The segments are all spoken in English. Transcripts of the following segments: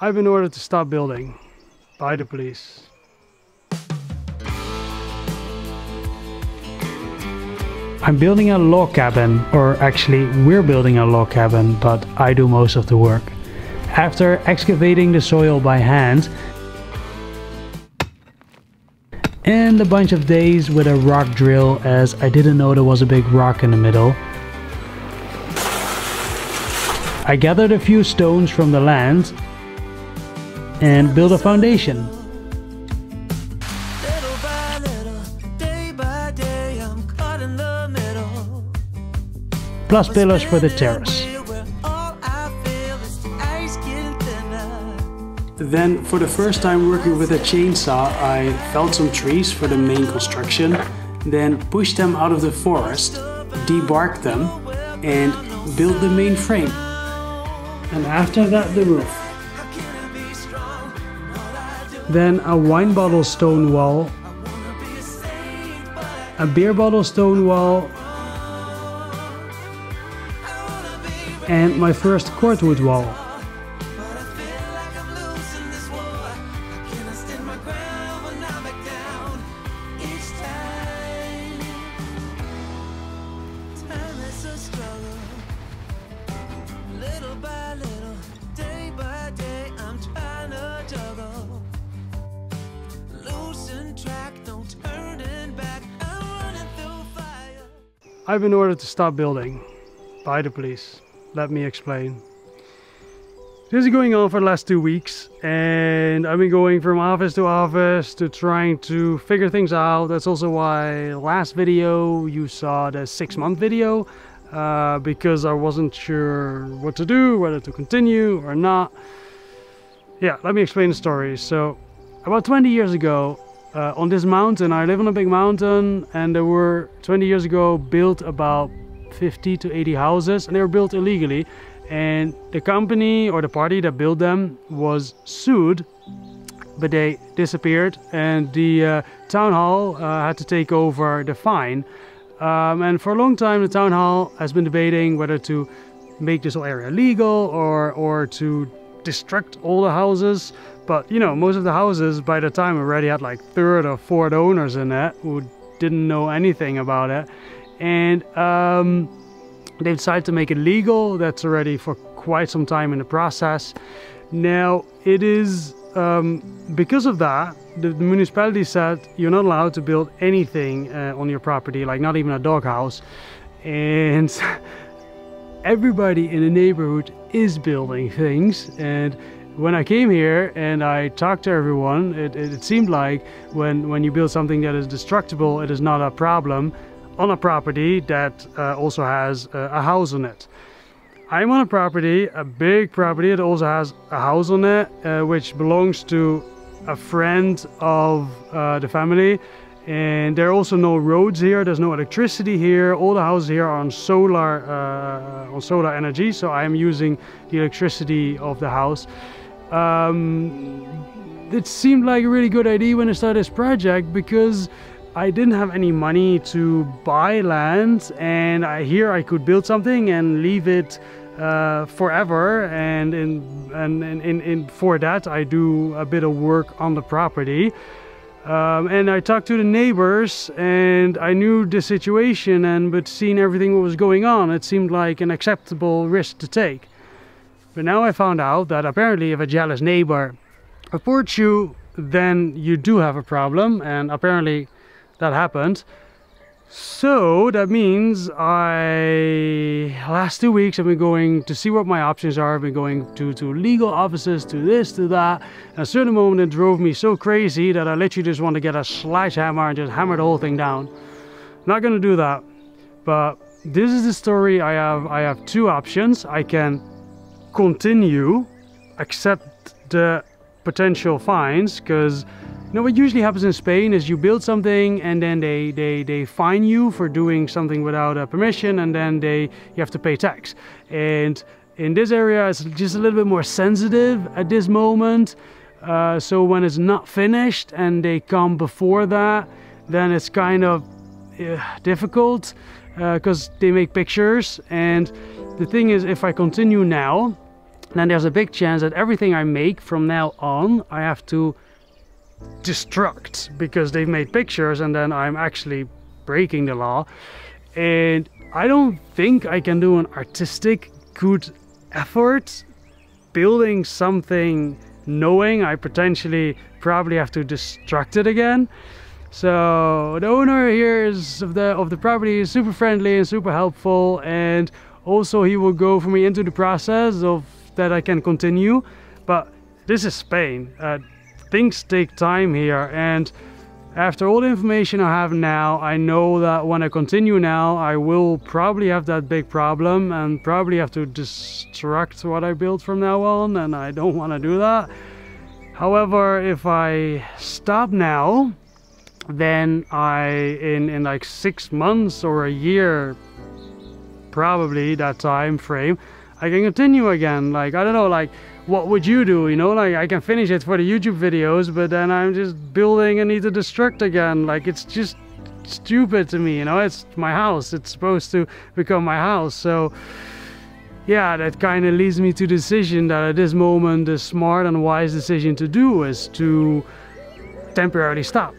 I've been ordered to stop building by the police. I'm building a log cabin, or actually we're building a log cabin, but I do most of the work. After excavating the soil by hand and a bunch of days with a rock drill, as I didn't know there was a big rock in the middle, I gathered a few stones from the land and built a foundation. Plus pillars for the terrace. Then, for the first time working with a chainsaw, I felled some trees for the main construction, then pushed them out of the forest, debarked them, and built the main frame. And after that, the roof. Then a wine bottle stone wall, a beer bottle stone wall, and my first cordwood wall. I've been ordered to stop building by the police. Let me explain. This is going on for the last 2 weeks, and I've been going from office to trying to figure things out. That's also why last video you saw the 6-month video, because I wasn't sure what to do, whether to continue or not. Yeah, let me explain the story. So about 20 years ago, on this mountain, I live on a big mountain, and there were 20 years ago built about 50 to 80 houses, and they were built illegally, and the company or the party that built them was sued, but they disappeared, and the town hall had to take over the fine. And for a long time the town hall has been debating whether to make this whole area legal or to destruct all the houses. But you know, most of the houses by the time already had like 3rd or 4th owners in it who didn't know anything about it, and they decided to make it legal. That's already for quite some time in the process. Now it is because of that, the municipality said you're not allowed to build anything on your property, like not even a doghouse, and everybody in the neighborhood is building things. And when I came here and I talked to everyone, it seemed like when you build something that is destructible, it is not a problem on a property that also has a house on it. I'm on a property, a big property, that also has a house on it, which belongs to a friend of the family. And there are also no roads here, there's no electricity here. All the houses here are on solar energy, so I am using the electricity of the house. It seemed like a really good idea when I started this project, because I didn't have any money to buy land, and here I could build something and leave it forever, and for that I do a bit of work on the property. And I talked to the neighbors, and I knew the situation, but seeing everything what was going on, it seemed like an acceptable risk to take. But now I found out that apparently if a jealous neighbor reports you, then you do have a problem, and apparently that happened. So that means last 2 weeks I've been going to see what my options are. I've been going to legal offices, to this, to that. At a certain moment it drove me so crazy that I literally just want to get a sledgehammer and just hammer the whole thing down. Not gonna do that. But this is the story. I have 2 options. I can continue, accept the potential fines, because you know what usually happens in Spain is you build something and then they fine you for doing something without permission, and then you have to pay tax. And in this area it's just a little bit more sensitive at this moment, so when it's not finished and they come before that, then it's kind of difficult, because they make pictures. And the thing is, if I continue now, then there's a big chance that everything I make from now on I have to destruct, because they've made pictures, and then I'm actually breaking the law. And I don't think I can do an artistic good effort building something knowing I potentially probably have to destruct it again. So the owner here of the property is super friendly and super helpful, and also he will go for me into the process of that I can continue. But this is Spain. Things take time here, and after all the information I have now, I know that when I continue now, I will probably have that big problem and probably have to destruct what I built from now on, and I don't want to do that. However, if I stop now, then in like 6 months or a year, probably that time frame, I can continue again. Like, I don't know, like, what would you do? You know, like, I can finish it for the YouTube videos, but then I'm just building and need to destruct again. Like, it's just stupid to me, you know. It's my house, it's supposed to become my house. So yeah, that kind of leads me to the decision that at this moment the smart and wise decision to do is to temporarily stop.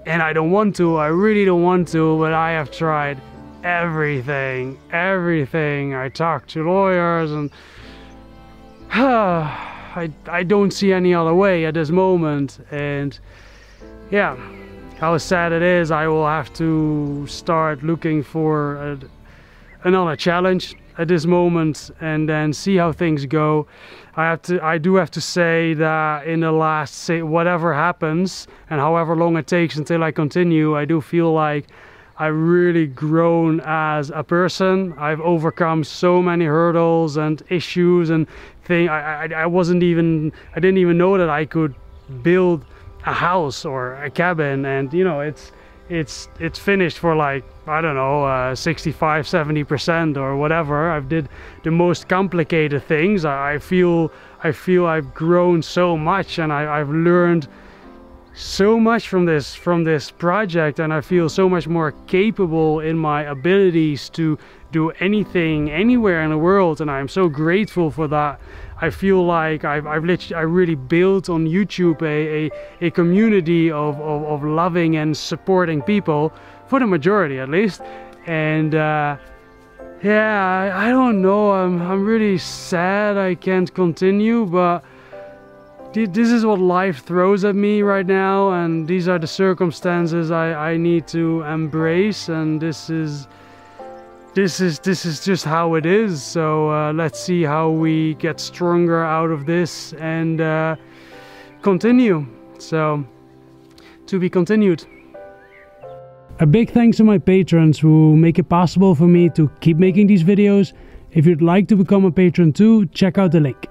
And I don't want to, I really don't want to, but I have tried everything. I talked to lawyers, and I don't see any other way at this moment. And yeah, how sad it is, I will have to start looking for another challenge at this moment and then see how things go. I do have to say that in the last, say, whatever happens and however long it takes until I continue, I do feel like I've really grown as a person. I've overcome so many hurdles and issues and things. I didn't even know that I could build a house or a cabin, and you know, it's finished for like, I don't know, 65-70% or whatever. I've did the most complicated things. I feel I've grown so much, and I've learned so much from this project, and I feel so much more capable in my abilities to do anything anywhere in the world, and I'm so grateful for that. I feel like I really built on YouTube a community of loving and supporting people, for the majority at least. And yeah, I don't know, I'm really sad I can't continue, but this is what life throws at me right now, and these are the circumstances I need to embrace, and this is just how it is. So let's see how we get stronger out of this and continue. So, to be continued. A big thanks to my patrons who make it possible for me to keep making these videos. If you'd like to become a patron too, check out the link.